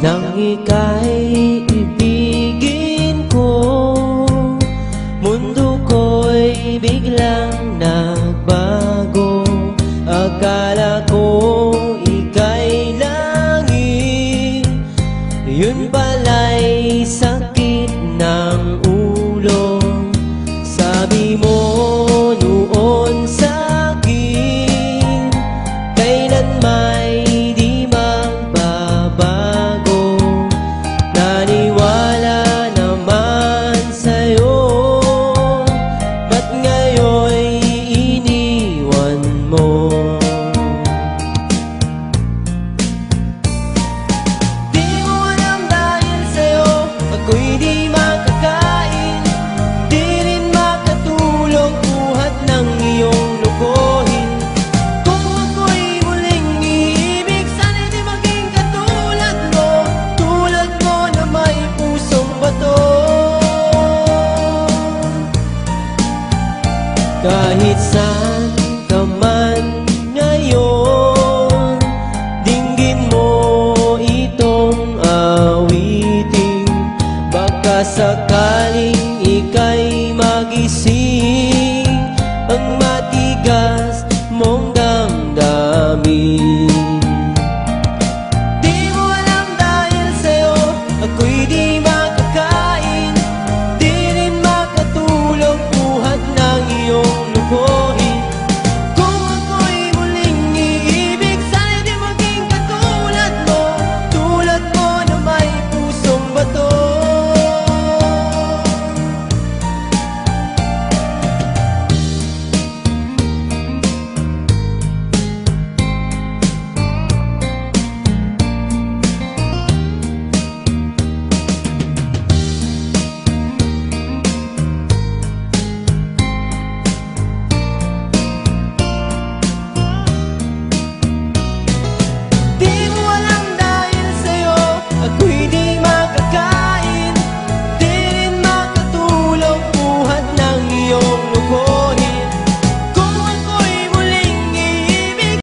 nang ika'y ibigin ko. Mundo ko'y biglang nagbago. Akala ko ika'y langit, yun pala'y sakit ng ulo. Sabi mo noon sa'kin, kailan may di magbabago. Naniwala naman sa'yo, ba't ngayon'y iniwan mo? Di mo alam dahil sa'yo ako'y di makakain, di rin makatulog buhat ng iyong lokohin. Kung ako'y muling iibig, sana'y di maging katulad mo, tulad mo na may pusong bato. Kahit saan ka man ngayon, dinggin mo itong awitin. Baka sakaling ika'y magising,